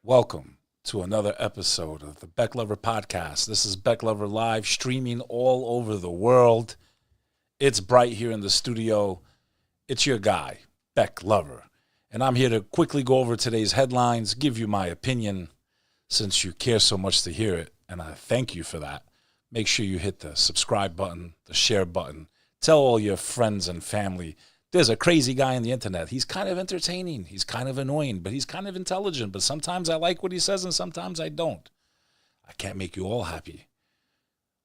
Welcome to another episode of the Bek Lover podcast. This is Bek Lover live streaming all over the world. It's bright here in the studio. It's your guy, Bek Lover. And I'm here to quickly go over today's headlines, give you my opinion since you care so much to hear it. And I thank you for that. Make sure you hit the subscribe button, the share button. Tell all your friends and family. There's a crazy guy on the internet. He's kind of entertaining. He's kind of annoying, but he's kind of intelligent. But sometimes I like what he says and sometimes I don't. I can't make you all happy.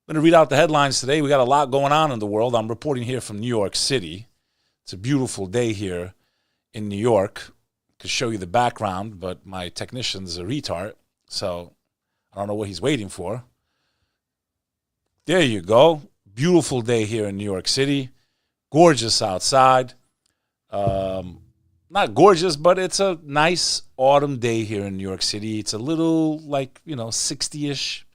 I'm going to read out the headlines today. We got a lot going on in the world. I'm reporting here from New York City. It's a beautiful day here in New York. I could show you the background, but my technician's a retard, so I don't know what he's waiting for. There you go. Beautiful day here in New York City. Gorgeous outside. Not gorgeous, but it's a nice autumn day here in New York City. It's a little 60-ish,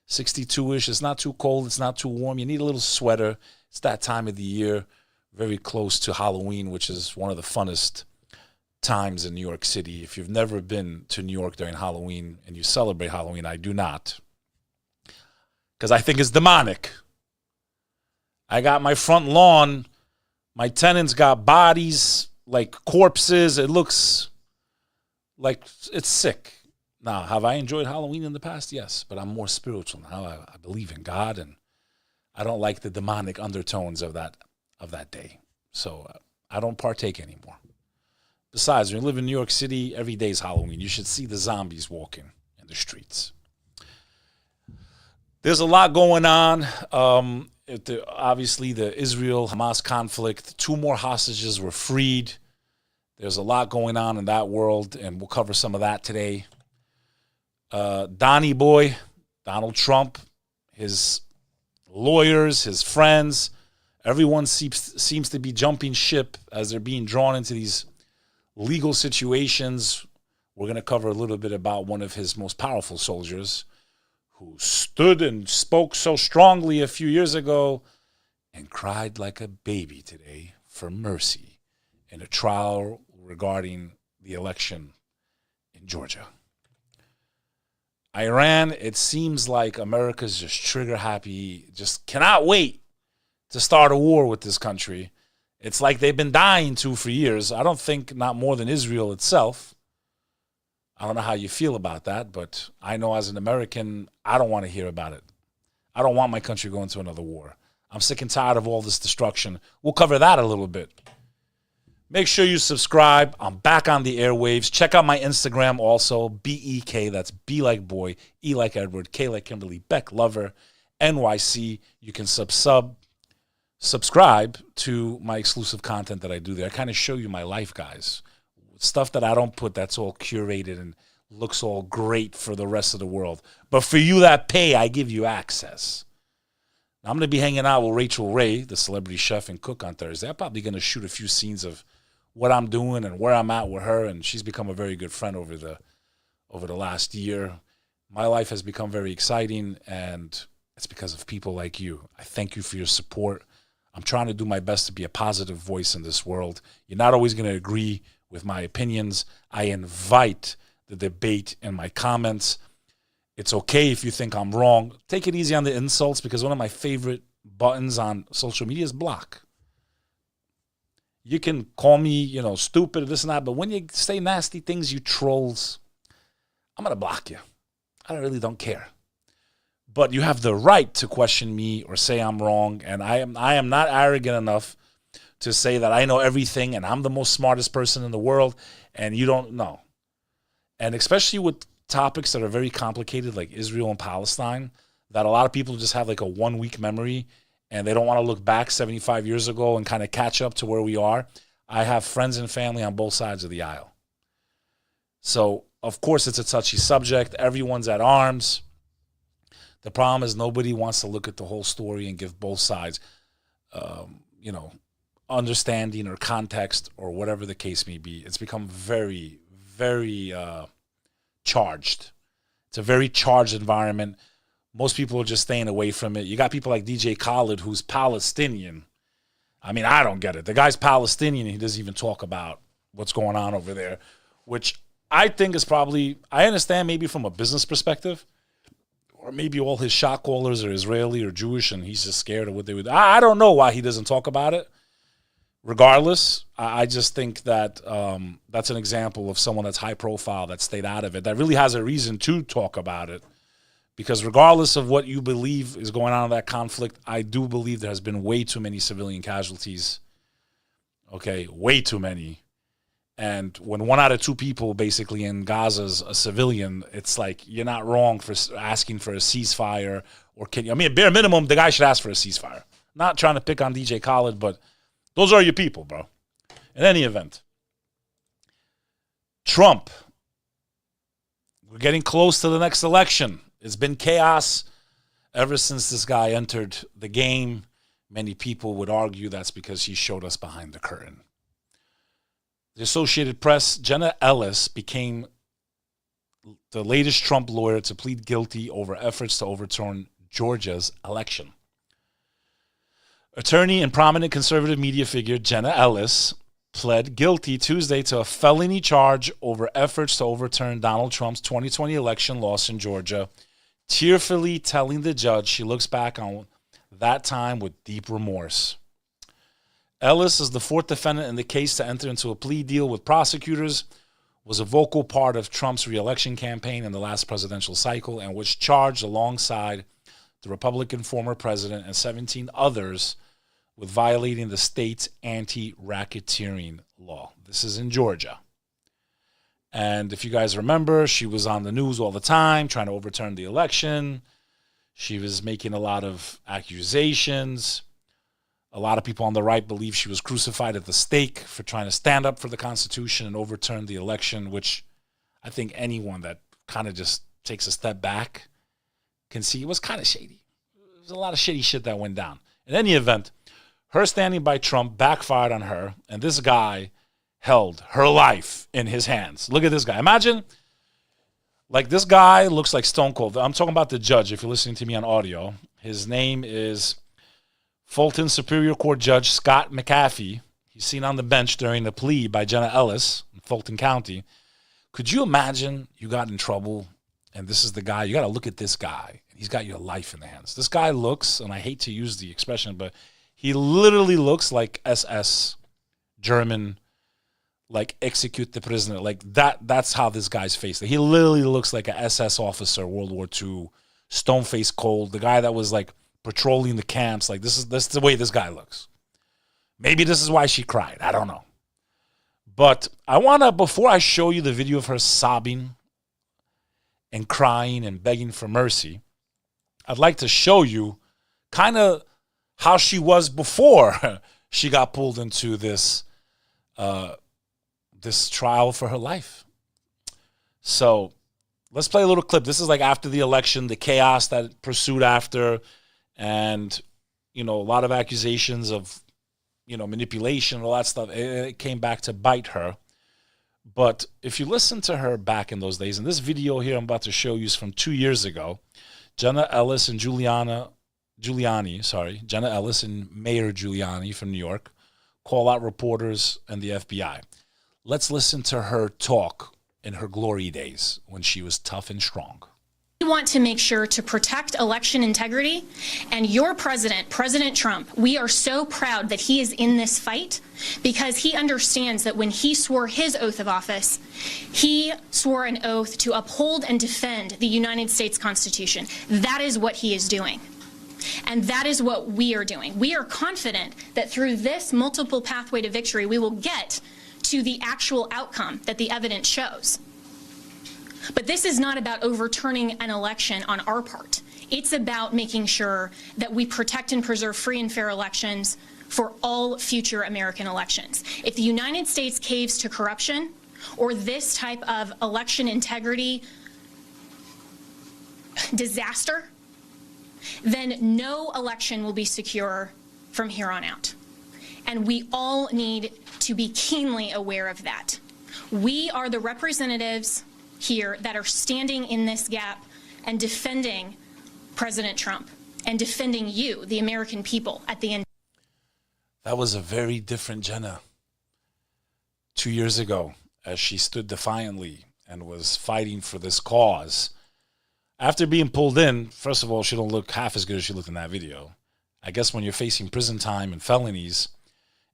62-ish. It's not too cold. It's not too warm. You need a little sweater. It's that time of the year, very close to Halloween, which is one of the funnest times in New York City. If you've never been to New York during Halloween and you celebrate Halloween, I do not, because I think it's demonic. I got my front lawn. My tenants got bodies like corpses. It looks like it's sick. Now, have I enjoyed Halloween in the past? Yes, but I'm more spiritual now. I believe in God, and I don't like the demonic undertones of that day. So I don't partake anymore. Besides, when you live in New York City, every day is Halloween. You should see the zombies walking in the streets. There's a lot going on. Obviously, the Israel-Hamas conflict, 2 more hostages were freed. There's a lot going on in that world, and we'll cover some of that today. Donnie Boy, Donald Trump, his lawyers, his friends, everyone seems to be jumping ship as they're being drawn into these legal situations. We're going to cover a little bit about one of his most powerful soldiers, who stood and spoke so strongly a few years ago and cried like a baby today for mercy in a trial regarding the election in Georgia. Iran, it seems like America's just trigger happy, just cannot wait to start a war with this country. It's like they've been dying to for years. I don't think not more than Israel itself. I don't know how you feel about that, but I know as an American, I don't want to hear about it. I don't want my country going to another war. I'm sick and tired of all this destruction. We'll cover that a little bit. Make sure you subscribe. I'm back on the airwaves. Check out my Instagram also, BEK. That's B like boy, E like Edward, K like Kimberly, Bek Lover, NYC. You can subscribe to my exclusive content that I do there. I kind of show you my life, guys. Stuff that I don't put, that's all curated and looks all great for the rest of the world. But for you that pay, I give you access. Now, I'm going to be hanging out with Rachel Ray, the celebrity chef and cook, on Thursday. I'm probably going to shoot a few scenes of what I'm doing and where I'm at with her, and she's become a very good friend over the last year. My life has become very exciting, and it's because of people like you. I thank you for your support. I'm trying to do my best to be a positive voice in this world. You're not always going to agree with my opinions. I invite the debate in my comments. It's okay if you think I'm wrong. Take it easy on the insults, because one of my favorite buttons on social media is block. You can call me, stupid or this and that, but when you say nasty things, you trolls, I'm going to block you. I really don't care. But you have the right to question me or say I'm wrong, and I am not arrogant enough to say that I know everything and I'm the most smartest person in the world and you don't know. And especially with topics that are very complicated like Israel and Palestine, that a lot of people just have like a 1-week memory and they don't want to look back 75 years ago and kind of catch up to where we are. I have friends and family on both sides of the aisle. So, of course, it's a touchy subject. Everyone's at arms. The problem is nobody wants to look at the whole story and give both sides, understanding or context or whatever the case may be. It's become very, very charged. It's a very charged environment. Most people are just staying away from it. You got people like DJ Khaled, who's Palestinian. I mean, I don't get it. The guy's Palestinian. He doesn't even talk about what's going on over there, which I think is probably, I understand maybe from a business perspective, or maybe all his shot callers are Israeli or Jewish and he's just scared of what they would. I don't know why he doesn't talk about it. Regardless, I just think that that's an example of someone that's high profile that stayed out of it, that really has a reason to talk about it. Because regardless of what you believe is going on in that conflict, I do believe there has been way too many civilian casualties. Okay, way too many. And when 1 out of 2 people basically in Gaza is a civilian, it's like you're not wrong for asking for a ceasefire. Or I mean, bare minimum, the guy should ask for a ceasefire. Not trying to pick on DJ Khaled, but those are your people, bro. In any event, Trump, we're getting close to the next election. It's been chaos ever since this guy entered the game. Many people would argue that's because he showed us behind the curtain. The Associated Press, Jenna Ellis became the latest Trump lawyer to plead guilty over efforts to overturn Georgia's election. Attorney and prominent conservative media figure Jenna Ellis pled guilty Tuesday to a felony charge over efforts to overturn Donald Trump's 2020 election loss in Georgia, tearfully telling the judge she looks back on that time with deep remorse. Ellis is the 4th defendant in the case to enter into a plea deal with prosecutors, was a vocal part of Trump's re-election campaign in the last presidential cycle, and was charged alongside the Republican former president and 17 others with violating the state's anti-racketeering law. This is in Georgia. And if you guys remember, she was on the news all the time trying to overturn the election. She was making a lot of accusations. A lot of people on the right believe she was crucified at the stake for trying to stand up for the Constitution and overturn the election, which I think anyone that kind of just takes a step back can see it was kind of shady. There was a lot of shady shit that went down. In any event, her standing by Trump backfired on her, and this guy held her life in his hands. Look at this guy. Imagine, like, this guy looks like Stone Cold. I'm talking about the judge, if you're listening to me on audio. His name is Fulton Superior Court Judge Scott McAfee. He's seen on the bench during the plea by Jenna Ellis in Fulton County. Could you imagine you got in trouble, and this is the guy? You got to look at this guy. He's got your life in the hands. This guy looks, and I hate to use the expression, but he literally looks like SS, German, like execute the prisoner. Like that's how this guy's face. He literally looks like a SS officer, World War II, stone-faced cold, the guy that was like patrolling the camps. Like this is the way this guy looks. Maybe this is why she cried. I don't know. But I want to, before I show you the video of her sobbing and crying and begging for mercy, I'd like to show you kind of how she was before she got pulled into this this trial for her life. So let's play a little clip. This is like after the election, the chaos that pursued after, and, you know, a lot of accusations of, you know, manipulation, all that stuff. It came back to bite her. But if you listen to her back in those days, and this video here I'm about to show you is from 2 years ago, Jenna Ellis and Jenna Ellis and Mayor Giuliani from New York call out reporters and the FBI. Let's listen to her talk in her glory days when she was tough and strong. We want to make sure to protect election integrity, and your president, President Trump, we are so proud that he is in this fight because he understands that when he swore his oath of office, he swore an oath to uphold and defend the United States Constitution. That is what he is doing. And that is what we are doing. We are confident that through this multiple pathway to victory, we will get to the actual outcome that the evidence shows. But this is not about overturning an election on our part. It's about making sure that we protect and preserve free and fair elections for all future American elections. If the United States caves to corruption or this type of election integrity disaster, then no election will be secure from here on out. And we all need to be keenly aware of that. We are the representatives here that are standing in this gap and defending President Trump and defending you, the American people, at the end. That was a very different Jenna 2 years ago, as she stood defiantly and was fighting for this cause. After being pulled in, first of all, she don't look half as good as she looked in that video. I guess when you're facing prison time and felonies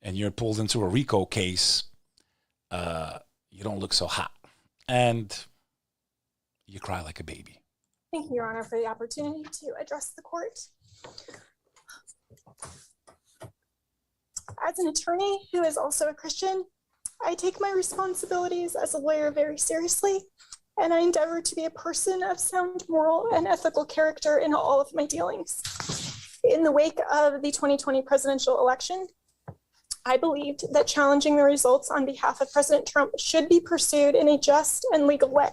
and you're pulled into a RICO case, you don't look so hot. And you cry like a baby. Thank you, Your Honor, for the opportunity to address the court. As an attorney who is also a Christian, I take my responsibilities as a lawyer very seriously, and I endeavor to be a person of sound moral and ethical character in all of my dealings. In the wake of the 2020 presidential election, I believed that challenging the results on behalf of President Trump should be pursued in a just and legal way.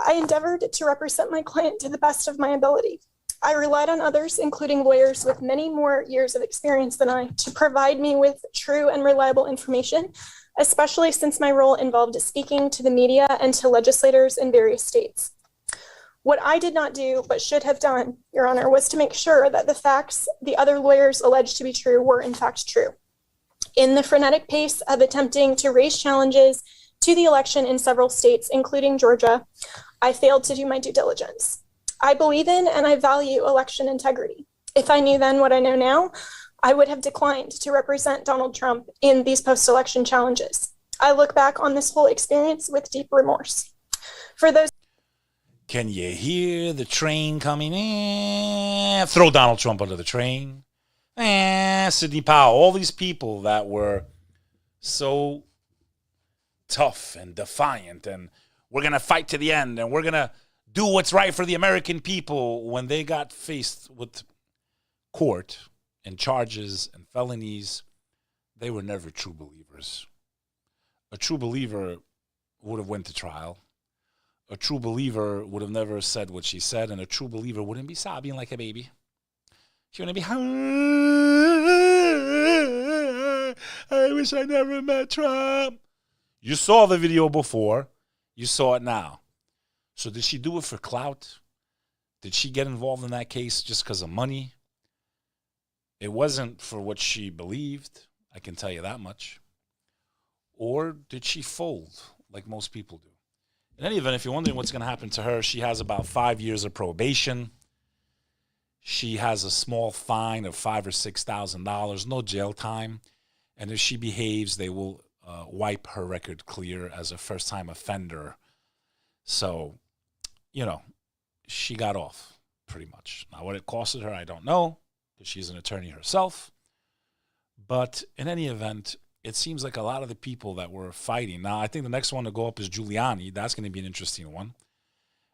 I endeavored to represent my client to the best of my ability. I relied on others, including lawyers with many more years of experience than I, to provide me with true and reliable information, especially since my role involved speaking to the media and to legislators in various states. What I did not do, but should have done, Your Honor, was to make sure that the facts the other lawyers alleged to be true were in fact true. In the frenetic pace of attempting to raise challenges to the election in several states, including Georgia, I failed to do my due diligence. I believe in and I value election integrity. If I knew then what I know now, I would have declined to represent Donald Trump in these post-election challenges. I look back on this whole experience with deep remorse. For those. Can you hear the train coming in? Throw Donald Trump under the train. Sidney Powell, all these people that were so tough and defiant and we're going to fight to the end and we're going to do what's right for the American people, when they got faced with court and charges and felonies, they were never true believers. A true believer would have went to trial. A true believer would have never said what she said, and a true believer wouldn't be sobbing like a baby. She wouldn't be, I wish I never met Trump. You saw the video before. You saw it now. So did she do it for clout? Did she get involved in that case just because of money? It wasn't for what she believed, I can tell you that much. Or did she fold like most people do? In any event, if you're wondering what's going to happen to her, she has about 5 years of probation. She has a small fine of $5,000 or $6,000, no jail time. And if she behaves, they will wipe her record clear as a first-time offender. So, you know, she got off pretty much. Now, what it costed her, I don't know, because she's an attorney herself. But in any event, it seems like a lot of the people that were fighting. Now, I think the next one to go up is Giuliani. That's going to be an interesting one.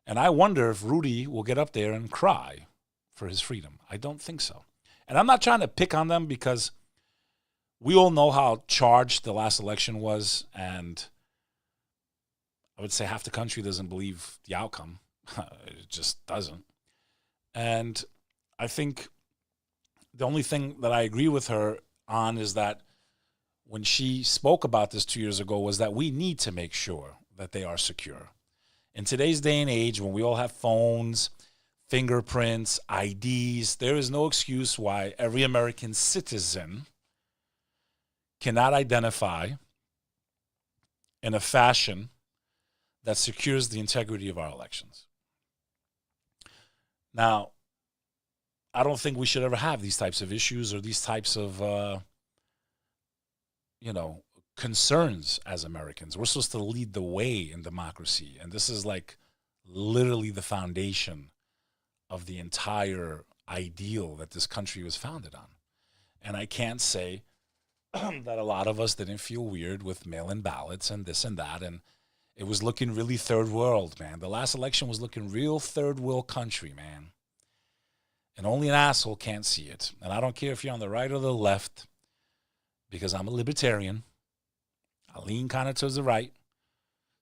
And I wonder if Rudy will get up there and cry for his freedom. I don't think so. And I'm not trying to pick on them because we all know how charged the last election was, and I would say half the country doesn't believe the outcome. It just doesn't. And I think the only thing that I agree with her on is that when she spoke about this 2 years ago was that we need to make sure that they are secure. In today's day and age, when we all have phones, fingerprints, IDs, there is no excuse why every American citizen cannot identify in a fashion that secures the integrity of our elections. Now, I don't think we should ever have these types of issues or these types of, concerns as Americans. We're supposed to lead the way in democracy. And this is like literally the foundation of the entire ideal that this country was founded on. And I can't say that a lot of us didn't feel weird with mail-in ballots and this and that. And it was looking really third world, man. The last election was looking real third world country, man. And only an asshole can't see it. And I don't care if you're on the right or the left, because I'm a libertarian. I lean kind of towards the right.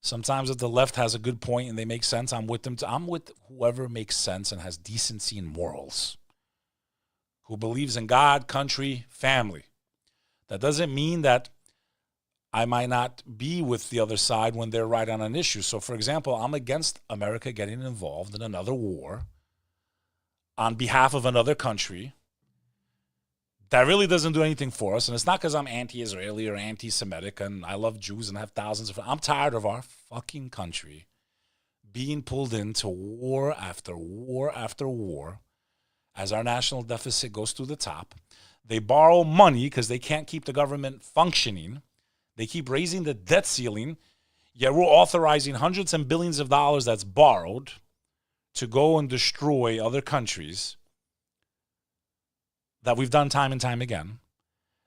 Sometimes if the left has a good point and they make sense, I'm with them. I'm with whoever makes sense and has decency and morals, who believes in God, country, family. That doesn't mean that I might not be with the other side when they're right on an issue. So, for example, I'm against America getting involved in another war on behalf of another country that really doesn't do anything for us. And it's not because I'm anti-Israeli or anti-Semitic and I love Jews and I have thousands of... I'm tired of our fucking country being pulled into war after war after war as our national deficit goes through the top. They borrow money because they can't keep the government functioning. They keep raising the debt ceiling, yet we're authorizing hundreds and billions of dollars that's borrowed to go and destroy other countries that we've done time and time again.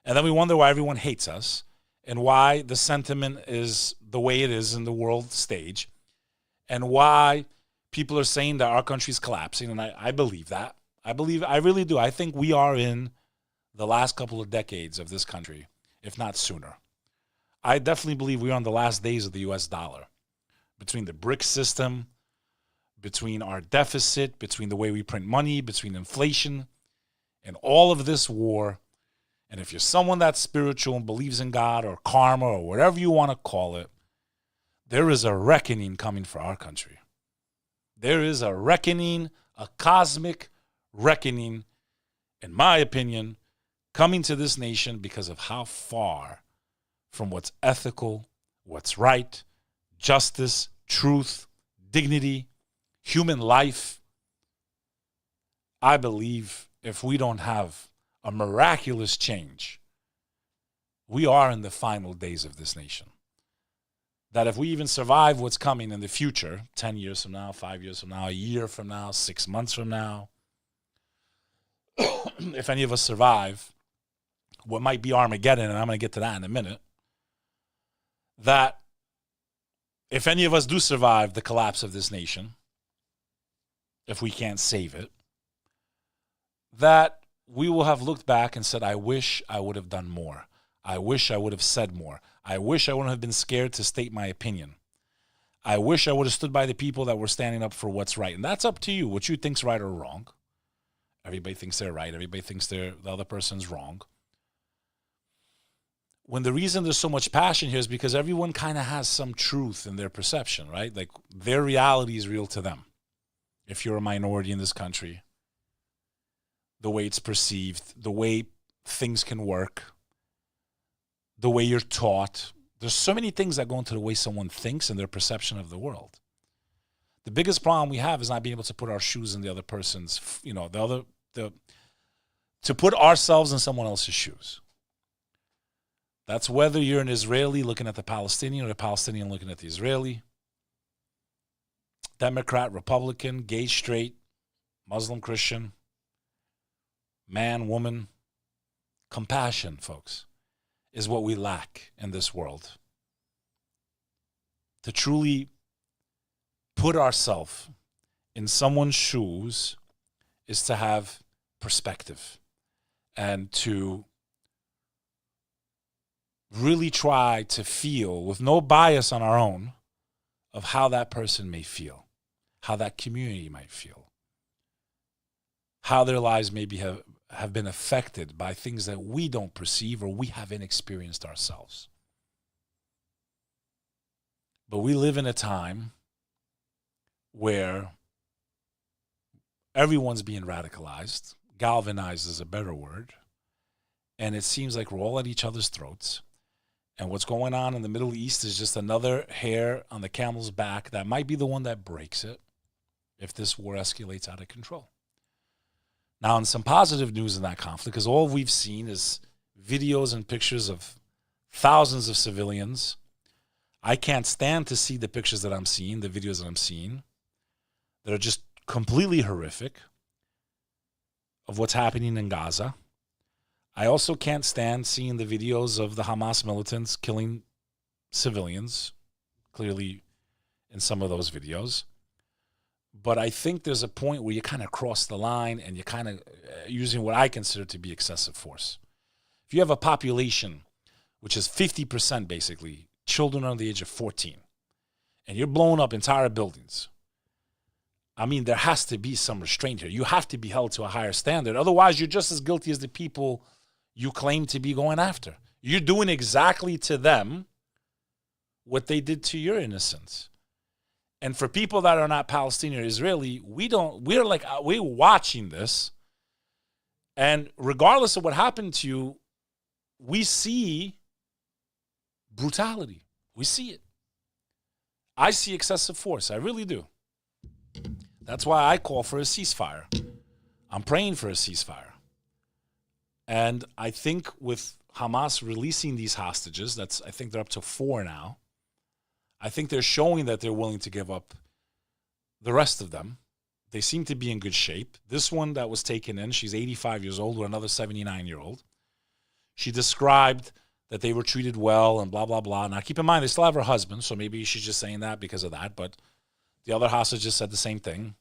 And then we wonder why everyone hates us and why the sentiment is the way it is in the world stage and why people are saying that our country's collapsing. And I believe that. I really do. I think we are in the last couple of decades of this country, if not sooner. I definitely believe we're on the last days of the US dollar. Between the BRIC system, between our deficit, between the way we print money, between inflation, and all of this war. And if you're someone that's spiritual and believes in God or karma or whatever you want to call it, there is a reckoning coming for our country. There is a reckoning, a cosmic reckoning, in my opinion, coming to this nation because of how far from what's ethical, what's right, justice, truth, dignity, human life. I believe if we don't have a miraculous change, we are in the final days of this nation. That if we even survive what's coming in the future, 10 years from now, 5 years from now, a year from now, 6 months from now, if any of us survive what might be Armageddon, and I'm going to get to that in a minute, that if any of us do survive the collapse of this nation, if we can't save it, that we will have looked back and said, I wish I would have done more. I wish I would have said more. I wish I wouldn't have been scared to state my opinion. I wish I would have stood by the people that were standing up for what's right. And that's up to you, what you think's right or wrong. Everybody thinks they're right. Everybody thinks the other person's wrong. When the reason there's so much passion here is because everyone kind of has some truth in their perception, right? Like their reality is real to them. If you're a minority in this country, the way it's perceived, the way things can work, the way you're taught. There's so many things that go into the way someone thinks and their perception of the world. The biggest problem we have is not being able to put our shoes in the other person's, to put ourselves in someone else's shoes. That's whether you're an Israeli looking at the Palestinian or a Palestinian looking at the Israeli, Democrat, Republican, gay, straight, Muslim, Christian, man, woman. Compassion, folks, is what we lack in this world. To truly put ourselves in someone's shoes is to have perspective and to really try to feel with no bias on our own of how that person may feel, how that community might feel, how their lives maybe have been affected by things that we don't perceive or we haven't experienced ourselves. But we live in a time where everyone's being radicalized. Galvanized is a better word. And it seems like we're all at each other's throats. And what's going on in the Middle East is just another hair on the camel's back that might be the one that breaks it if this war escalates out of control. Now, in some positive news in that conflict, because all we've seen is videos and pictures of thousands of civilians. I can't stand to see the pictures that I'm seeing, the videos that I'm seeing, that are just completely horrific of what's happening in Gaza. I also can't stand seeing the videos of the Hamas militants killing civilians, clearly in some of those videos. But I think there's a point where you kind of cross the line and you're kind of using what I consider to be excessive force. If you have a population, which is 50% basically, children under the age of 14, and you're blowing up entire buildings, I mean, there has to be some restraint here. You have to be held to a higher standard. Otherwise, you're just as guilty as the people you claim to be going after. You're doing exactly to them what they did to your innocents. And for people that are not Palestinian or Israeli, we're watching this, And regardless of what happened to you, we see brutality. We see it. I see excessive force. I really do. That's why I call for a ceasefire. I'm praying for a ceasefire. And I think with Hamas releasing these hostages, I think they're up to 4 now. I think they're showing that they're willing to give up the rest of them. They seem to be in good shape. This one that was taken in, she's 85 years old with another 79-year-old. She described that they were treated well and blah, blah, blah. Now, keep in mind, they still have her husband, so maybe she's just saying that because of that. But the other hostages said the same thing,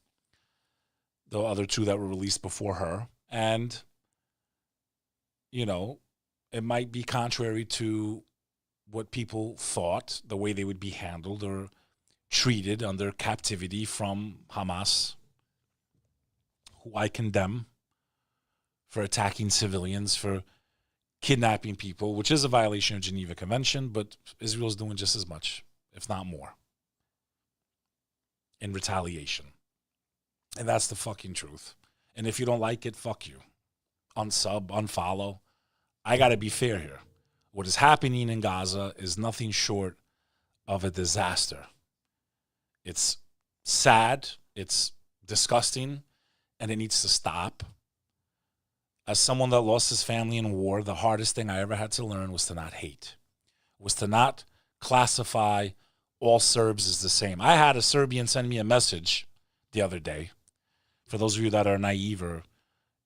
the other 2 that were released before her. And, you know, it might be contrary to what people thought, the way they would be handled or treated under captivity from Hamas, who I condemn for attacking civilians, for kidnapping people, which is a violation of Geneva Convention, but Israel's doing just as much, if not more, in retaliation. And that's the fucking truth. And if you don't like it, fuck you. Unsub, unfollow. I got to be fair here. What is happening in Gaza is nothing short of a disaster. It's sad, it's disgusting, and it needs to stop. As someone that lost his family in war, the hardest thing I ever had to learn was to not hate, was to not classify all Serbs as the same. I had a Serbian send me a message the other day. For those of you that are naive or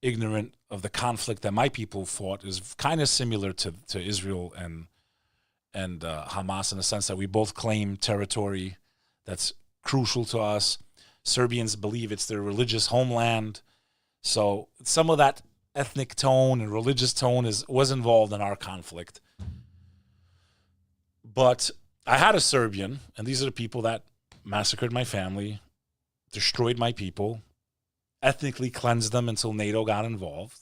ignorant of the conflict that my people fought, is kind of similar to Israel and Hamas in the sense that we both claim territory that's crucial to us. Serbians believe it's their religious homeland. So some of that ethnic tone and religious tone was involved in our conflict. But I had a Serbian, and these are the people that massacred my family, destroyed my people, ethnically cleansed them until NATO got involved.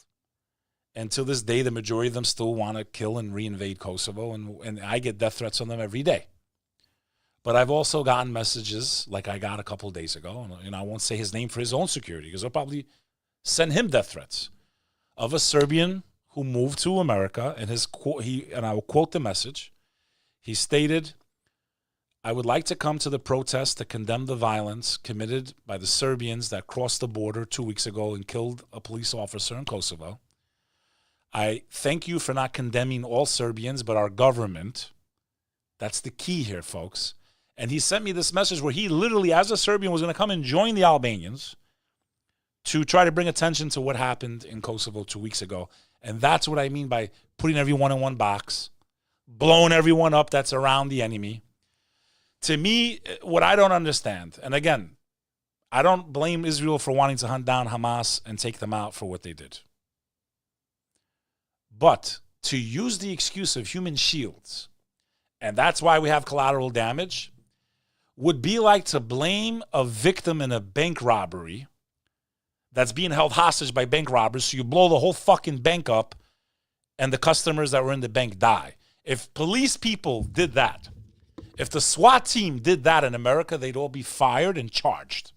And to this day, the majority of them still want to kill and reinvade Kosovo, and I get death threats on them every day. But I've also gotten messages, like I got a couple of days ago, and I won't say his name for his own security, because they'll probably send him death threats, of a Serbian who moved to America, and I will quote the message. He stated, "I would like to come to the protest to condemn the violence committed by the Serbians that crossed the border 2 weeks ago and killed a police officer in Kosovo. I thank you for not condemning all Serbians, but our government." That's the key here, folks. And he sent me this message where he literally, as a Serbian, was going to come and join the Albanians to try to bring attention to what happened in Kosovo 2 weeks ago. And that's what I mean by putting everyone in one box, blowing everyone up that's around the enemy. To me, what I don't understand, and again, I don't blame Israel for wanting to hunt down Hamas and take them out for what they did. But to use the excuse of human shields, and that's why we have collateral damage, would be like to blame a victim in a bank robbery that's being held hostage by bank robbers, so you blow the whole fucking bank up and the customers that were in the bank die. If police people did that, if the SWAT team did that in America, they'd all be fired and charged.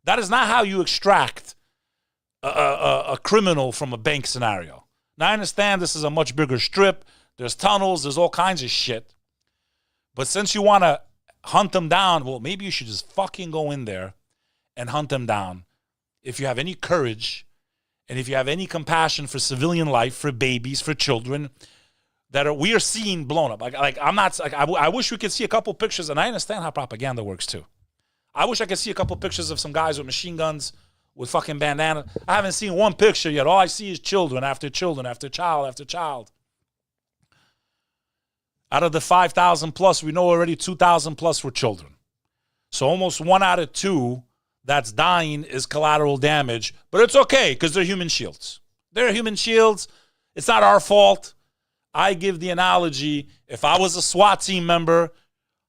That is not how you extract a criminal from a bank scenario. Now, I understand this is a much bigger strip. There's tunnels. There's all kinds of shit. But since you want to hunt them down, well, maybe you should just fucking go in there and hunt them down. If you have any courage and if you have any compassion for civilian life, for babies, for children that we are seeing blown up. I wish we could see a couple pictures, and I understand how propaganda works too. I wish I could see a couple pictures of some guys with machine guns with fucking bandana. I haven't seen one picture yet. All I see is children after children after child after child. Out of the 5,000 plus, we know already 2,000 plus were children. So almost 1 out of 2 that's dying is collateral damage. But it's okay because they're human shields. They're human shields. It's not our fault. I give the analogy, if I was a SWAT team member,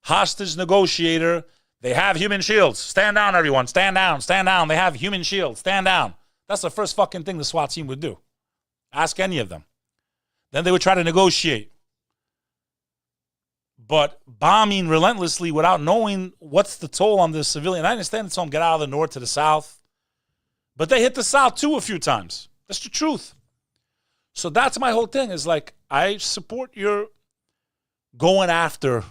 hostage negotiator, they have human shields. Stand down, everyone. Stand down. Stand down. They have human shields. Stand down. That's the first fucking thing the SWAT team would do. Ask any of them. Then they would try to negotiate. But bombing relentlessly without knowing what's the toll on the civilian. I understand it's them get out of the north to the south. But they hit the south too a few times. That's the truth. So that's my whole thing, is like, I support your going after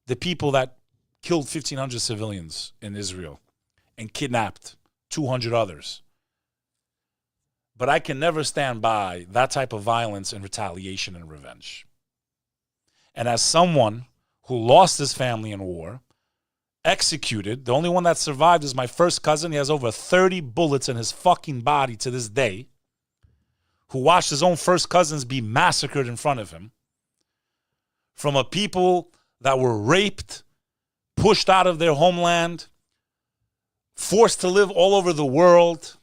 the people that killed 1,500 civilians in Israel and kidnapped 200 others. But I can never stand by that type of violence and retaliation and revenge. And as someone who lost his family in war, executed, the only one that survived is my first cousin. He has over 30 bullets in his fucking body to this day, who watched his own first cousins be massacred in front of him, from a people that were raped, pushed out of their homeland, forced to live all over the world,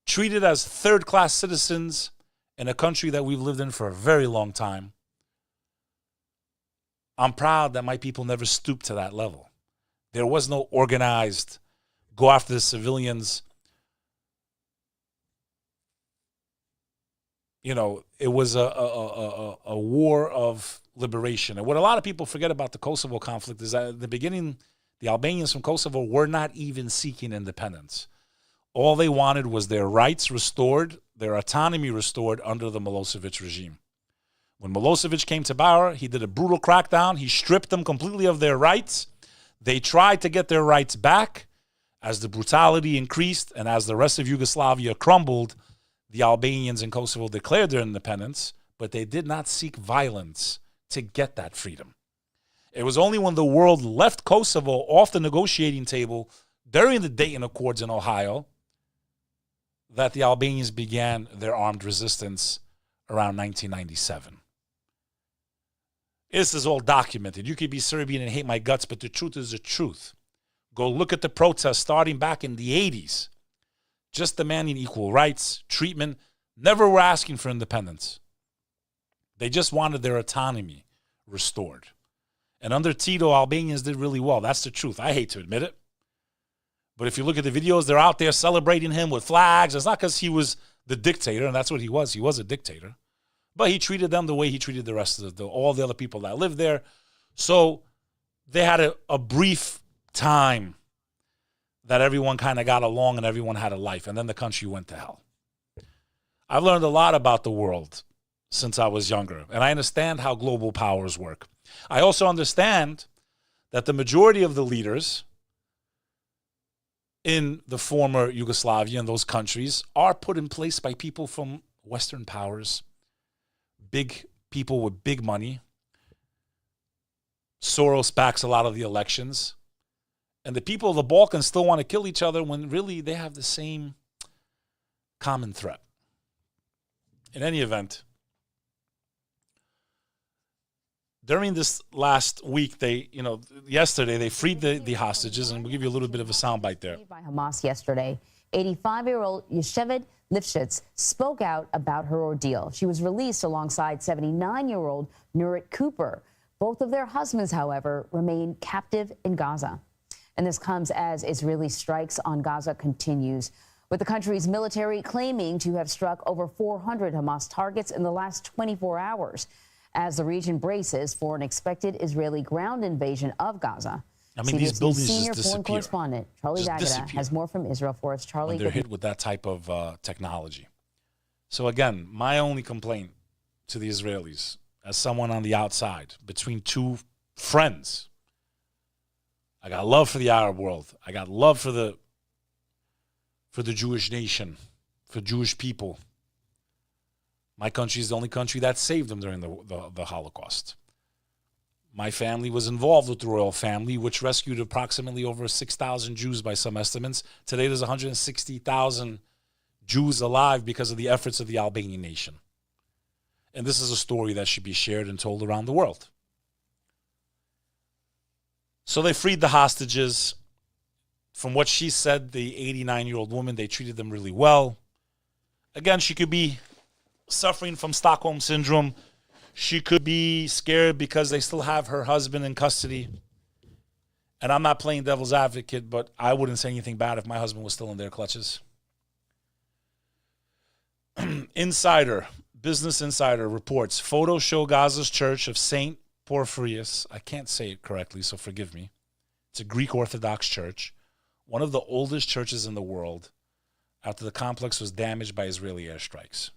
treated as third-class citizens in a country that we've lived in for a very long time. I'm proud that my people never stooped to that level. There was no organized go after the civilians. You know, it was a war of liberation. And what a lot of people forget about the Kosovo conflict is that at the beginning, the Albanians from Kosovo were not even seeking independence. All they wanted was their rights restored, their autonomy restored under the Milosevic regime. When Milosevic came to power, he did a brutal crackdown. He stripped them completely of their rights. They tried to get their rights back. As the brutality increased and as the rest of Yugoslavia crumbled, the Albanians in Kosovo declared their independence, but they did not seek violence to get that freedom. It was only when the world left Kosovo off the negotiating table during the Dayton Accords in Ohio that the Albanians began their armed resistance around 1997. This is all documented. You could be Serbian and hate my guts, but the truth is the truth. Go look at the protests starting back in the 80s. Just demanding equal rights, treatment. Never were asking for independence. They just wanted their autonomy restored. And under Tito, Albanians did really well. That's the truth. I hate to admit it. But if you look at the videos, they're out there celebrating him with flags. It's not because he was the dictator, and that's what he was. He was a dictator. But he treated them the way he treated the rest of all the other people that lived there. So they had a brief time that everyone kind of got along and everyone had a life. And then the country went to hell. I've learned a lot about the world since I was younger. And I understand how global powers work. I also understand that the majority of the leaders in the former Yugoslavia and those countries are put in place by people from Western powers, big people with big money. Soros backs a lot of the elections. And the people of the Balkans still want to kill each other when really they have the same common threat. In any event, during this last week, yesterday they freed the hostages, and we'll give you a little bit of a soundbite there. By Hamas yesterday, 85-year-old Yeshevet Lifshitz spoke out about her ordeal. She was released alongside 79-year-old Nurit Cooper. Both of their husbands, however, remain captive in Gaza. And this comes as Israeli strikes on Gaza continues, with the country's military claiming to have struck over 400 Hamas targets in the last 24 hours. As the region braces for an expected Israeli ground invasion of Gaza. I mean, these buildings senior just foreign disappear. Correspondent Charlie D'Agata has more from Israel for us. Charlie, when they're hit with that type of technology. So again, my only complaint to the Israelis, as someone on the outside, between two friends, I got love for the Arab world. I got love for the Jewish nation, for Jewish people. My country is the only country that saved them during the Holocaust. My family was involved with the royal family, which rescued approximately over 6,000 Jews by some estimates. Today, there's 160,000 Jews alive because of the efforts of the Albanian nation. And this is a story that should be shared and told around the world. So they freed the hostages. From what she said, the 89-year-old woman, they treated them really well. Again, she could be suffering from Stockholm Syndrome. She could be scared because they still have her husband in custody. And I'm not playing devil's advocate, but I wouldn't say anything bad if my husband was still in their clutches. Business Insider reports, photos show Gaza's church of St. Porphyrius. I can't say it correctly, so forgive me. It's a Greek Orthodox church, one of the oldest churches in the world, after the complex was damaged by Israeli airstrikes.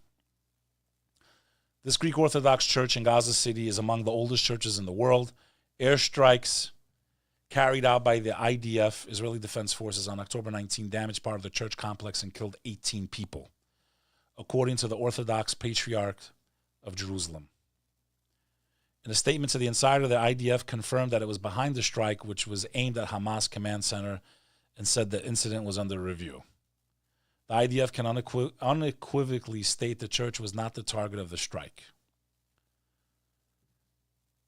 This Greek Orthodox church in Gaza City is among the oldest churches in the world. Airstrikes carried out by the IDF, Israeli Defense Forces, on October 19 damaged part of the church complex and killed 18 people, according to the Orthodox Patriarch of Jerusalem. In a statement to the Insider, the IDF confirmed that it was behind the strike, which was aimed at Hamas command center, and said the incident was under review. The IDF can unequivocally state the church was not the target of the strike.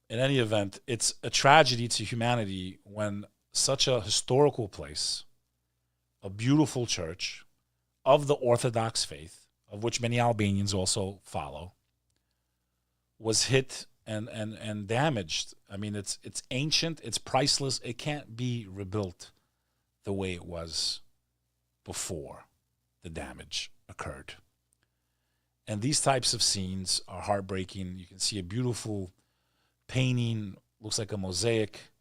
In any event, it's a tragedy to humanity when such a historical place, a beautiful church of the Orthodox faith, of which many Albanians also follow, was hit and damaged. I mean, it's ancient, it's priceless, it can't be rebuilt the way it was before the damage occurred. And these types of scenes are heartbreaking. You can see a beautiful painting, looks like a mosaic,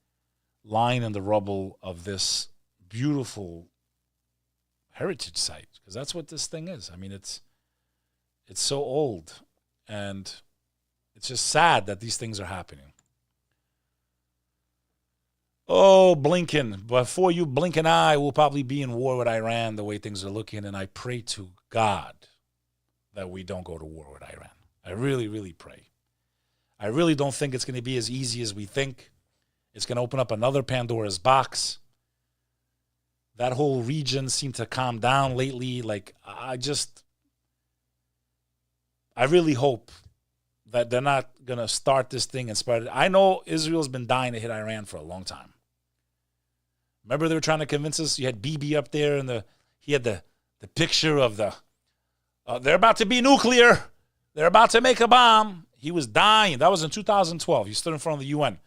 lying in the rubble of this beautiful heritage site, because that's what this thing is. I mean, it's so old, and it's just sad that these things are happening. Oh, Blinken. Before you blink an eye, we'll probably be in war with Iran the way things are looking. And I pray to God that we don't go to war with Iran. I really, really pray. I really don't think it's going to be as easy as we think. It's going to open up another Pandora's box. That whole region seemed to calm down lately. Like, I really hope that they're not going to start this thing and spread it. I know Israel's been dying to hit Iran for a long time. Remember they were trying to convince us? You had Bibi up there, and he had the picture of they're about to be nuclear. They're about to make a bomb. He was dying. That was in 2012. He stood in front of the UN.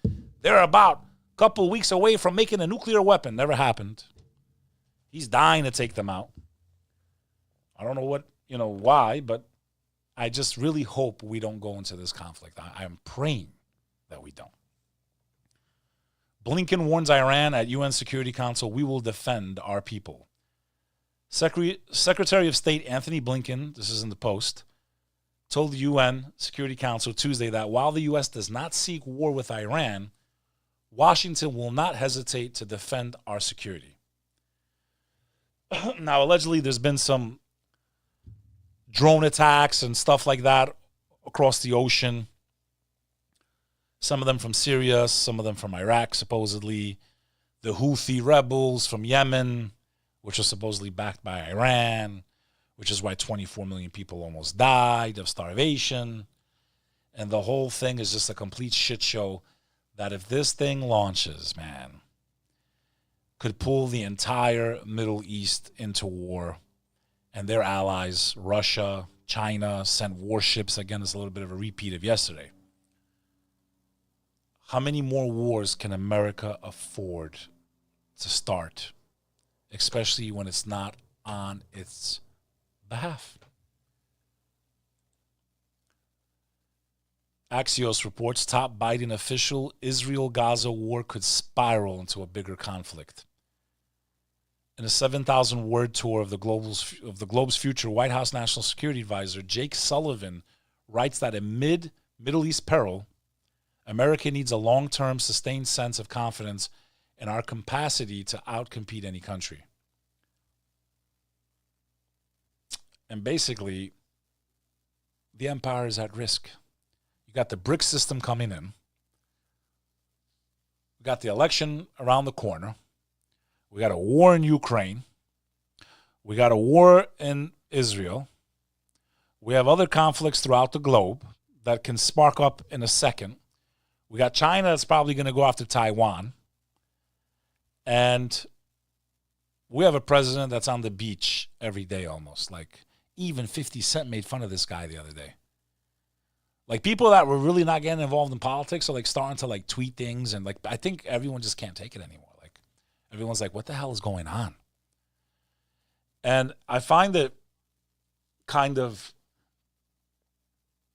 They're about a couple weeks away from making a nuclear weapon. Never happened. He's dying to take them out. I don't know why, but I just really hope we don't go into this conflict. I am praying that we don't. Blinken warns Iran at UN Security Council, we will defend our people. Secretary of State Anthony Blinken, this is in the Post, told the UN Security Council Tuesday that while the U.S. does not seek war with Iran, Washington will not hesitate to defend our security. Now, allegedly, there's been some drone attacks and stuff like that across the ocean. Some of them from Syria, some of them from Iraq, supposedly. The Houthi rebels from Yemen, which are supposedly backed by Iran, which is why 24 million people almost died of starvation. And the whole thing is just a complete shit show that if this thing launches, man, could pull the entire Middle East into war. And their allies, Russia, China, sent warships. Again, it's a little bit of a repeat of yesterday. How many more wars can America afford to start, especially when it's not on its behalf? Axios reports top Biden official, Israel-Gaza war could spiral into a bigger conflict. In a 7,000-word tour of the globe's future, White House National Security Advisor Jake Sullivan writes that amid Middle East peril, America needs a long-term, sustained sense of confidence in our capacity to outcompete any country. And basically, the empire is at risk. You got the BRICS system coming in. We got the election around the corner. We got a war in Ukraine. We got a war in Israel. We have other conflicts throughout the globe that can spark up in a second. We got China that's probably going to go after Taiwan. And we have a president that's on the beach every day almost. Like, even 50 Cent made fun of this guy the other day. Like, people that were really not getting involved in politics are like starting to like tweet things, and like I think everyone just can't take it anymore. Like, everyone's like, what the hell is going on? And I find it kind of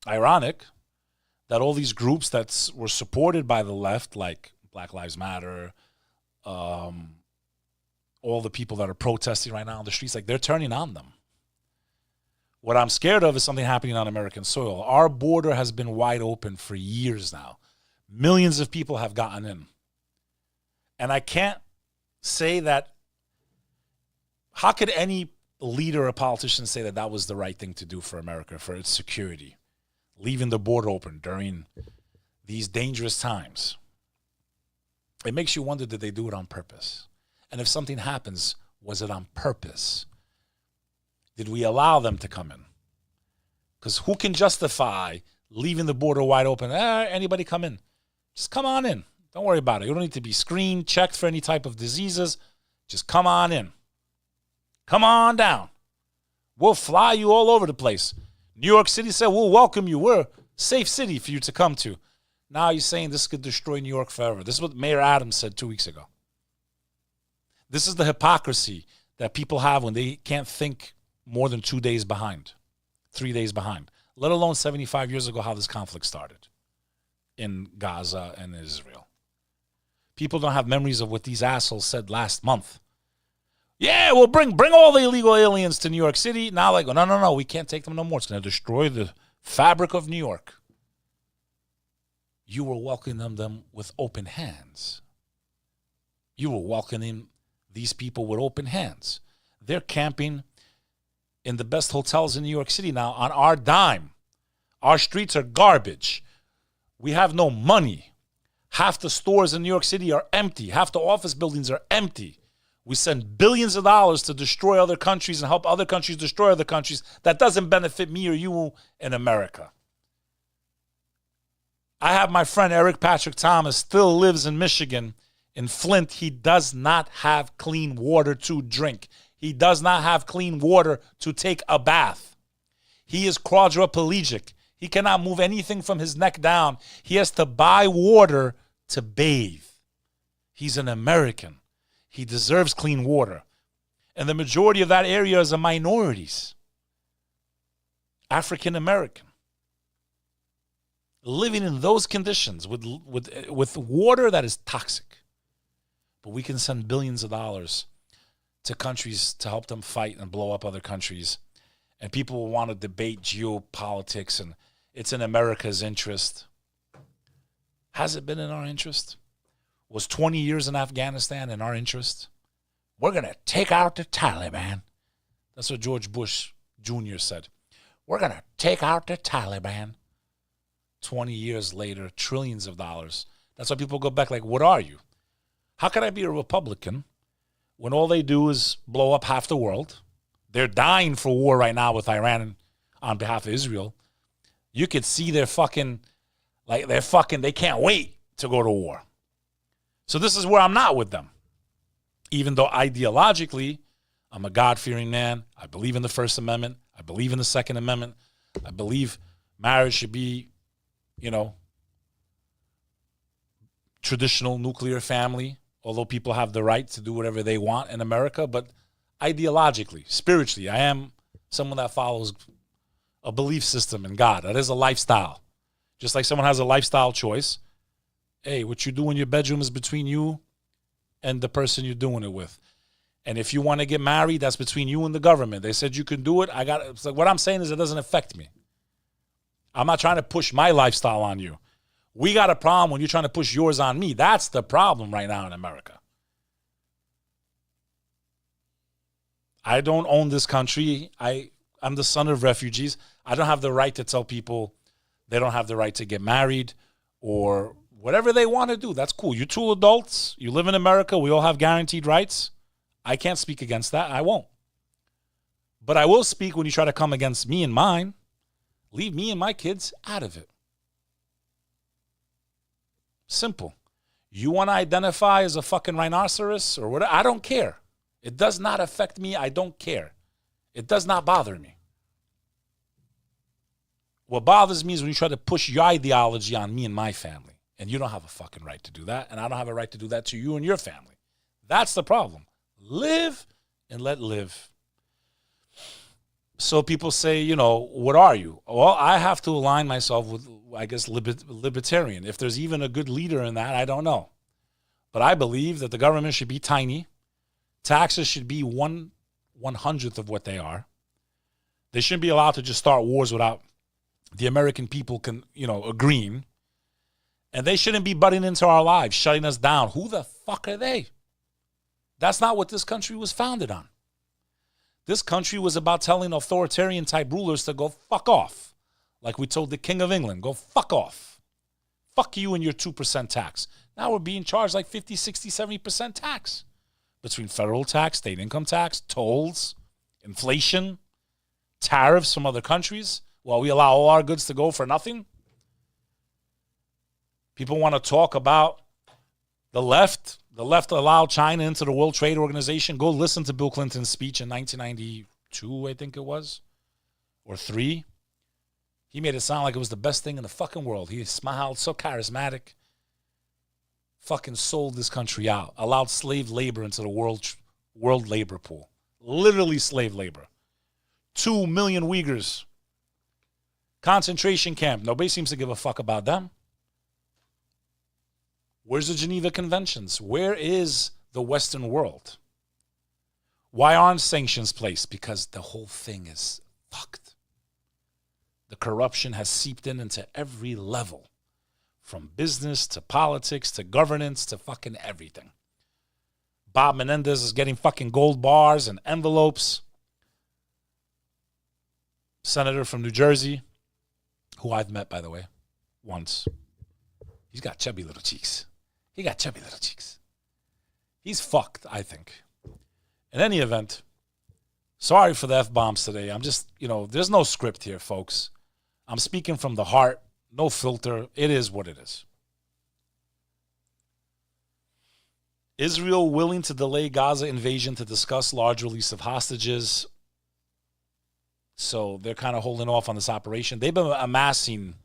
ironic that all these groups that were supported by the left, like Black Lives Matter, all the people that are protesting right now on the streets, like, they're turning on them. What I'm scared of is something happening on American soil. Our border has been wide open for years now. Millions of people have gotten in. And I can't say that. How could any leader or politician say that that was the right thing to do for America, for its security, leaving the border open during these dangerous times? It makes you wonder, did they do it on purpose? And if something happens, was it on purpose? Did we allow them to come in? Because who can justify leaving the border wide open? Anybody come in. Just come on in. Don't worry about it. You don't need to be screened, checked for any type of diseases. Just come on in. Come on down. We'll fly you all over the place. New York City said, we'll welcome you. We're a safe city for you to come to. Now you're saying this could destroy New York forever. This is what Mayor Adams said 2 weeks ago. This is the hypocrisy that people have when they can't think more than 2 days behind, 3 days behind, let alone 75 years ago how this conflict started in Gaza and Israel. People don't have memories of what these assholes said last month. Yeah, we'll bring all the illegal aliens to New York City. Now they go, no, we can't take them no more. It's going to destroy the fabric of New York. You were welcoming them with open hands. You were welcoming these people with open hands. They're camping in the best hotels in New York City now on our dime. Our streets are garbage. We have no money. Half the stores in New York City are empty. Half the office buildings are empty. We send billions of dollars to destroy other countries and help other countries destroy other countries. That doesn't benefit me or you in America. I have my friend Eric Patrick Thomas, still lives in Michigan, in Flint. He does not have clean water to drink. He does not have clean water to take a bath. He is quadriplegic. He cannot move anything from his neck down. He has to buy water to bathe. He's an American. He deserves clean water. And the majority of that area is minorities. African American. Living in those conditions with water that is toxic. But we can send billions of dollars to countries to help them fight and blow up other countries. And people will want to debate geopolitics, and it's in America's interest. Has it been in our interest? Was 20 years in Afghanistan in our interest? We're going to take out the Taliban. That's what George Bush Jr. said. We're going to take out the Taliban. 20 years later, trillions of dollars. That's why people go back like, what are you? How can I be a Republican when all they do is blow up half the world? They're dying for war right now with Iran on behalf of Israel. You could see they can't wait to go to war. So this is where I'm not with them. Even though ideologically, I'm a God-fearing man. I believe in the First Amendment. I believe in the Second Amendment. I believe marriage should be, traditional nuclear family, although people have the right to do whatever they want in America. But ideologically, spiritually, I am someone that follows a belief system in God. That is a lifestyle. Just like someone has a lifestyle choice. Hey, what you do in your bedroom is between you and the person you're doing it with. And if you want to get married, that's between you and the government. They said you can do it. It's like, what I'm saying is it doesn't affect me. I'm not trying to push my lifestyle on you. We got a problem when you're trying to push yours on me. That's the problem right now in America. I don't own this country. I'm the son of refugees. I don't have the right to tell people they don't have the right to get married or whatever they want to do. That's cool. You're two adults. You live in America. We all have guaranteed rights. I can't speak against that. I won't. But I will speak when you try to come against me and mine. Leave me and my kids out of it. Simple. You want to identify as a fucking rhinoceros or whatever? I don't care. It does not affect me. I don't care. It does not bother me. What bothers me is when you try to push your ideology on me and my family. And you don't have a fucking right to do that. And I don't have a right to do that to you and your family. That's the problem. Live and let live. So people say, what are you? Well, I have to align myself with, I guess, libertarian. If there's even a good leader in that, I don't know. But I believe that the government should be tiny. Taxes should be 1/100th of what they are. They shouldn't be allowed to just start wars without the American people agreeing. And they shouldn't be butting into our lives, shutting us down. Who the fuck are they? That's not what this country was founded on. This country was about telling authoritarian type rulers to go fuck off. Like we told the King of England, go fuck off. Fuck you and your 2% tax. Now we're being charged like 50, 60, 70% tax. Between federal tax, state income tax, tolls, inflation, tariffs from other countries, while we allow all our goods to go for nothing. People want to talk about the left. The left allowed China into the World Trade Organization. Go listen to Bill Clinton's speech in 1992, I think it was, or 3. He made it sound like it was the best thing in the fucking world. He smiled, so charismatic. Fucking sold this country out. Allowed slave labor into the world labor pool. Literally slave labor. 2 million Uyghurs. Concentration camp. Nobody seems to give a fuck about them. Where's the Geneva Conventions? Where is the Western world? Why aren't sanctions placed? Because the whole thing is fucked. The corruption has seeped into every level. From business to politics to governance to fucking everything. Bob Menendez is getting fucking gold bars and envelopes. Senator from New Jersey, who I've met, by the way, once. He's got chubby little cheeks. He's fucked, I think. In any event, sorry for the F-bombs today. I'm just, there's no script here, folks. I'm speaking from the heart, no filter. It is what it is. Israel willing to delay Gaza invasion to discuss large release of hostages. So they're kind of holding off on this operation. They've been amassing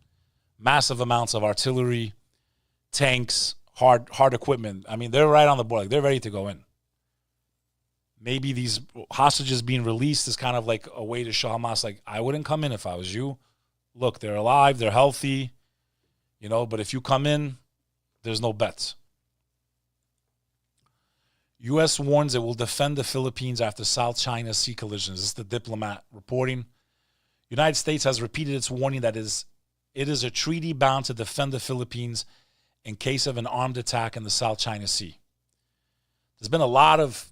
massive amounts of artillery, tanks, hard equipment. I mean, they're right on the board. Like, they're ready to go in. Maybe these hostages being released is kind of like a way to show Hamas, like, I wouldn't come in if I was you. Look, they're alive, they're healthy, but if you come in, there's no bets. U.S. warns it will defend the Philippines after South China Sea collisions. This is the Diplomat reporting. United States has repeated its warning that it is a treaty bound to defend the Philippines in case of an armed attack in the South China Sea. There's been a lot of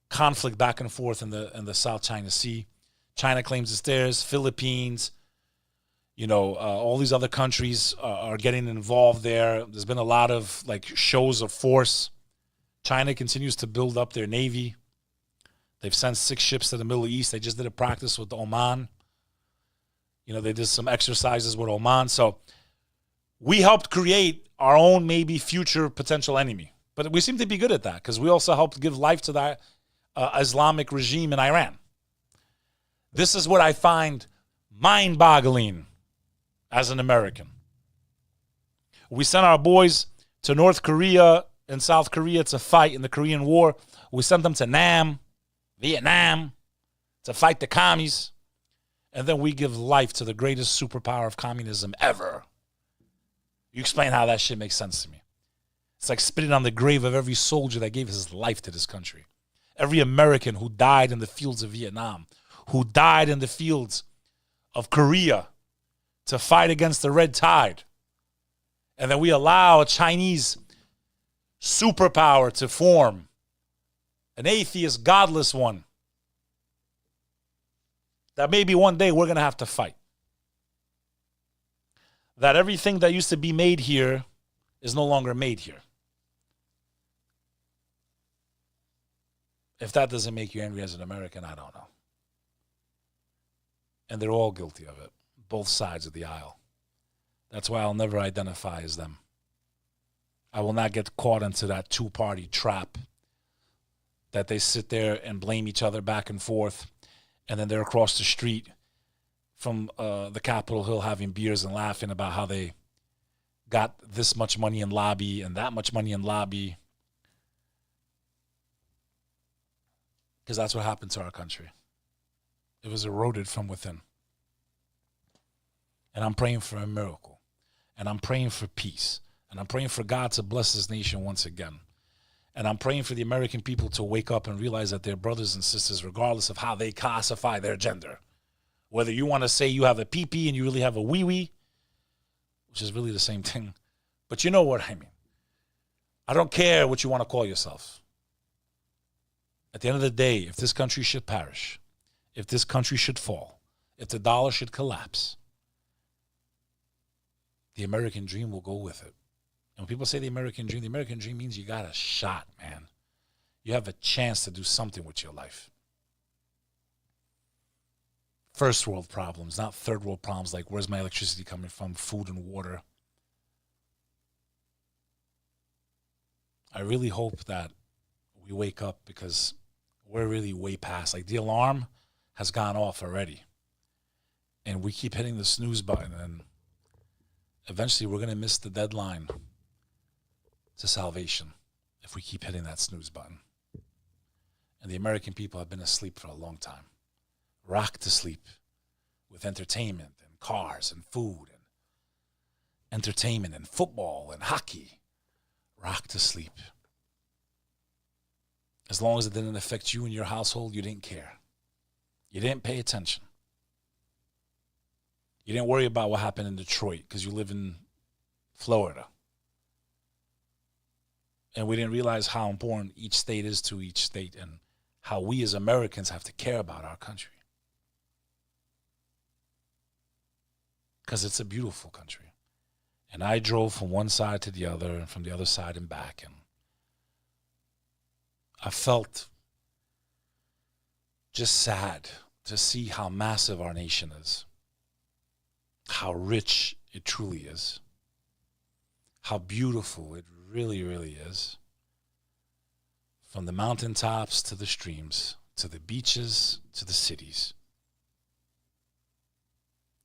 conflict back and forth in the South China Sea. China claims it's theirs. Philippines, all these other countries are getting involved there. There's been a lot of shows of force. China continues to build up their navy. They've sent 6 ships to the Middle East. They just did a practice with Oman. They did some exercises with Oman. So we helped create our own maybe future potential enemy. But we seem to be good at that because we also helped give life to that Islamic regime in Iran. This is what I find mind-boggling as an American. We sent our boys to North Korea and South Korea to fight in the Korean War. We sent them to Nam, Vietnam, to fight the commies. And then we give life to the greatest superpower of communism ever. You explain how that shit makes sense to me. It's like spitting on the grave of every soldier that gave his life to this country. Every American who died in the fields of Vietnam, who died in the fields of Korea to fight against the Red Tide. And then we allow a Chinese superpower to form, an atheist, godless one, that maybe one day we're going to have to fight. That everything that used to be made here is no longer made here. If that doesn't make you angry as an American, I don't know. And they're all guilty of it, both sides of the aisle. That's why I'll never identify as them. I will not get caught into that two-party trap that they sit there and blame each other back and forth, and then they're across the street from the Capitol Hill having beers and laughing about how they got this much money in lobby and that much money in lobby. Because that's what happened to our country. It was eroded from within. And I'm praying for a miracle. And I'm praying for peace. And I'm praying for God to bless this nation once again. And I'm praying for the American people to wake up and realize that they're brothers and sisters, regardless of how they classify their gender. Whether you want to say you have a pee-pee and you really have a wee-wee, which is really the same thing. But you know what I mean. I don't care what you want to call yourself. At the end of the day, if this country should perish, if this country should fall, if the dollar should collapse, the American dream will go with it. And when people say the American dream means you got a shot, man. You have a chance to do something with your life. First world problems, not third world problems like where's my electricity coming from, food and water. I really hope that we wake up because we're really way past. Like the alarm has gone off already. And we keep hitting the snooze button and eventually we're going to miss the deadline to salvation if we keep hitting that snooze button. And the American people have been asleep for a long time. Rocked to sleep with entertainment and cars and food and entertainment and football and hockey. Rocked to sleep. As long as it didn't affect you and your household, you didn't care. You didn't pay attention. You didn't worry about what happened in Detroit because you live in Florida. And we didn't realize how important each state is to each state and how we as Americans have to care about our country. Because it's a beautiful country. And I drove from one side to the other and from the other side and back. And I felt just sad to see how massive our nation is. How rich it truly is. How beautiful it really, really is. From the mountaintops to the streams, to the beaches, to the cities.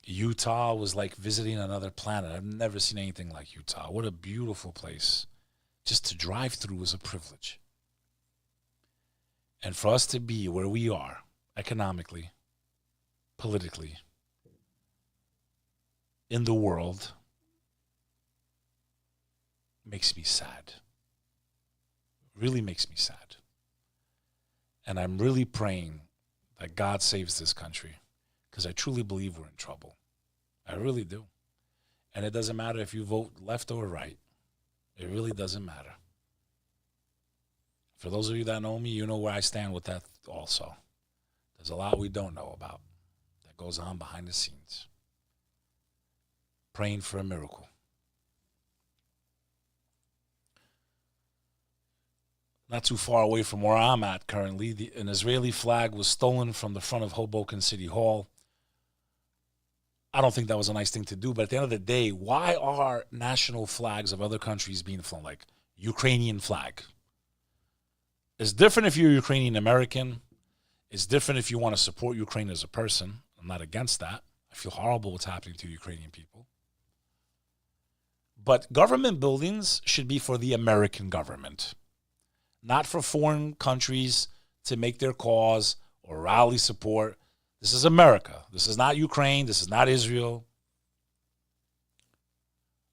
Utah was like visiting another planet. I've never seen anything like Utah. What a beautiful place. Just to drive through was a privilege. And for us to be where we are, economically, politically, in the world, makes me sad. Really makes me sad. And I'm really praying that God saves this country because I truly believe we're in trouble. I really do. And it doesn't matter if you vote left or right. It really doesn't matter. For those of you that know me, you know where I stand with that also. There's a lot we don't know about that goes on behind the scenes. Praying for a miracle. Not too far away from where I'm at currently, an Israeli flag was stolen from the front of Hoboken City Hall. I don't think that was a nice thing to do, but at the end of the day, why are national flags of other countries being flown? Like Ukrainian flag. It's different if you're Ukrainian American. It's different if you want to support Ukraine as a person. I'm not against that. I feel horrible what's happening to Ukrainian people. But government buildings should be for the American government, not for foreign countries to make their cause or rally support. This is America. This is not Ukraine. This is not Israel.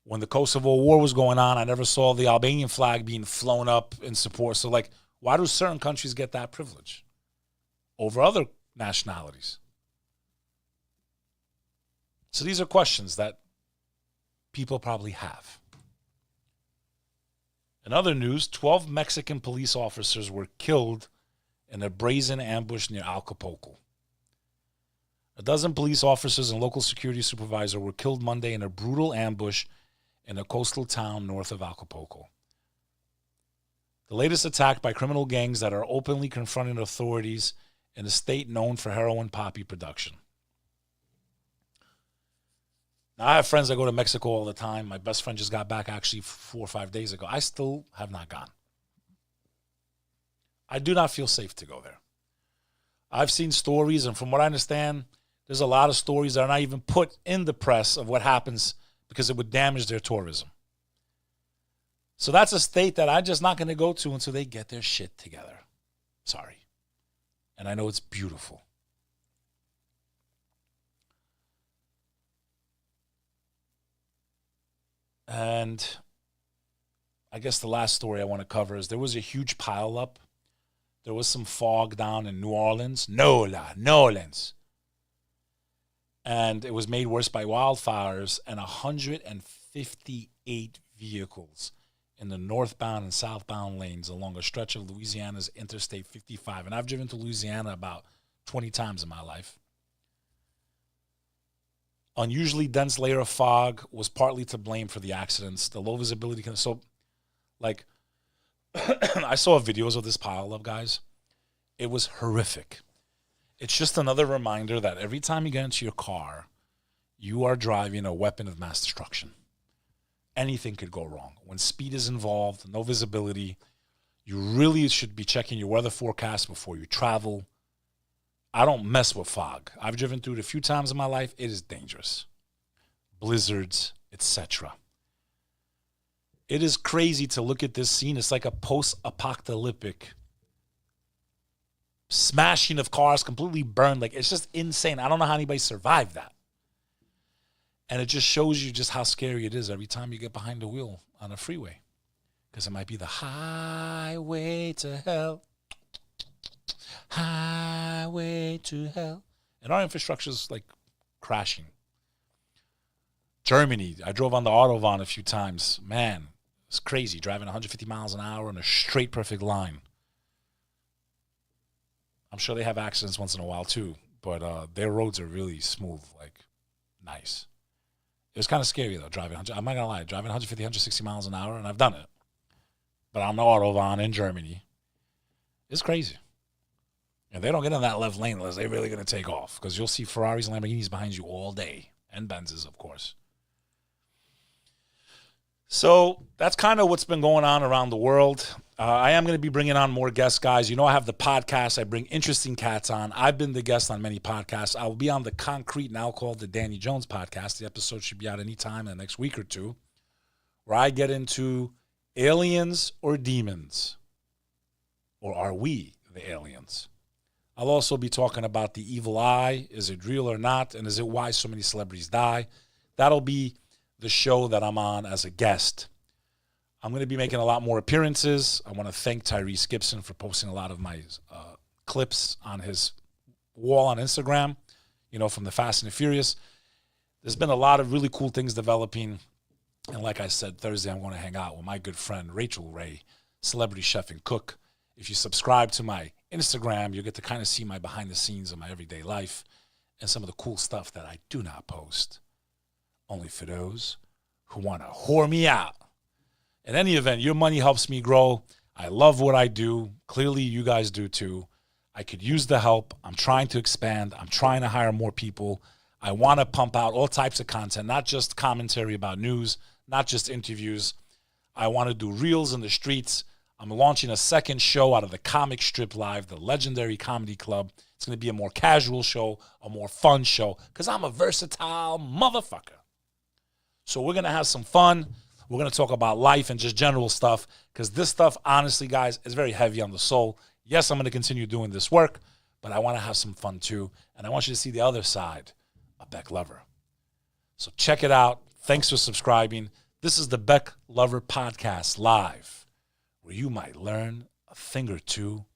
When the Kosovo War was going on, I never saw the Albanian flag being flown up in support. So, like, why do certain countries get that privilege over other nationalities? So these are questions that people probably have. In other news, 12 Mexican police officers were killed in a brazen ambush near Acapulco. A dozen police officers and local security supervisor were killed Monday in a brutal ambush in a coastal town north of Acapulco. The latest attack by criminal gangs that are openly confronting authorities in a state known for heroin poppy production. Now, I have friends that go to Mexico all the time. My best friend just got back actually 4 or 5 days ago. I still have not gone. I do not feel safe to go there. I've seen stories, and from what I understand, there's a lot of stories that are not even put in the press of what happens because it would damage their tourism. So that's a state that I'm just not going to go to until they get their shit together. Sorry. And I know it's beautiful. And I guess the last story I want to cover is there was a huge pileup. There was some fog down in New Orleans. New Orleans. And it was made worse by wildfires, and 158 vehicles in the northbound and southbound lanes along a stretch of Louisiana's Interstate 55. And I've driven to Louisiana about 20 times in my life. Unusually dense layer of fog was partly to blame for the accidents. The low visibility. So, like, I saw videos of this pile of guys. It was horrific. It's just another reminder that every time you get into your car, you are driving a weapon of mass destruction. Anything could go wrong. When speed is involved, no visibility, you really should be checking your weather forecast before you travel. I don't mess with fog. I've driven through it a few times in my life. It is dangerous. Blizzards, etc. It is crazy to look at this scene. It's like a post-apocalyptic smashing of cars, completely burned. Like, it's just insane. I don't know how anybody survived that. And it just shows you just how scary it is every time you get behind the wheel on a freeway. Because it might be the highway to hell. Highway to hell. And our infrastructure is like crashing. Germany, I drove on the Autobahn a few times. Man, it's crazy driving 150 miles an hour in a straight, perfect line. I'm sure they have accidents once in a while too, but their roads are really smooth, like nice. It was kind of scary though, driving. I'm not gonna lie, driving 150, 160 miles an hour, and I've done it. But on the Autobahn in Germany, it's crazy. And they don't get in that left lane unless they're really gonna take off, because you'll see Ferraris and Lamborghinis behind you all day, and Benzes, of course. So that's kind of what's been going on around the world. I am going to be bringing on more guests, guys. You know, I have the podcast. I bring interesting cats on. I've been the guest on many podcasts. I will be on the Concrete, now called the Danny Jones podcast. The episode should be out anytime in the next week or two, where I get into aliens or demons. Or are we the aliens? I'll also be talking about the evil eye. Is it real or not? And is it why so many celebrities die? That'll be the show that I'm on as a guest. I'm going to be making a lot more appearances. I want to thank Tyrese Gibson for posting a lot of my clips on his wall on Instagram, you know, from the Fast and the Furious. There's been a lot of really cool things developing. And like I said, Thursday I'm going to hang out with my good friend Rachel Ray, celebrity chef and cook. If you subscribe to my Instagram, you'll get to kind of see my behind the scenes of my everyday life and some of the cool stuff that I do not post. Only for those who want to whore me out. In any event, your money helps me grow. I love what I do. Clearly, you guys do too. I could use the help. I'm trying to expand. I'm trying to hire more people. I want to pump out all types of content, not just commentary about news, not just interviews. I want to do reels in the streets. I'm launching a second show out of the Comic Strip Live, the legendary comedy club. It's going to be a more casual show, a more fun show, because I'm a versatile motherfucker. So we're going to have some fun. We're going to talk about life and just general stuff, because this stuff, honestly, guys, is very heavy on the soul. Yes, I'm going to continue doing this work, but I want to have some fun too. And I want you to see the other side of Bek Lover. So check it out. Thanks for subscribing. This is the Bek Lover Podcast Live, where you might learn a thing or two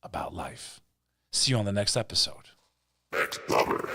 about life. See you on the next episode. Bek Lover.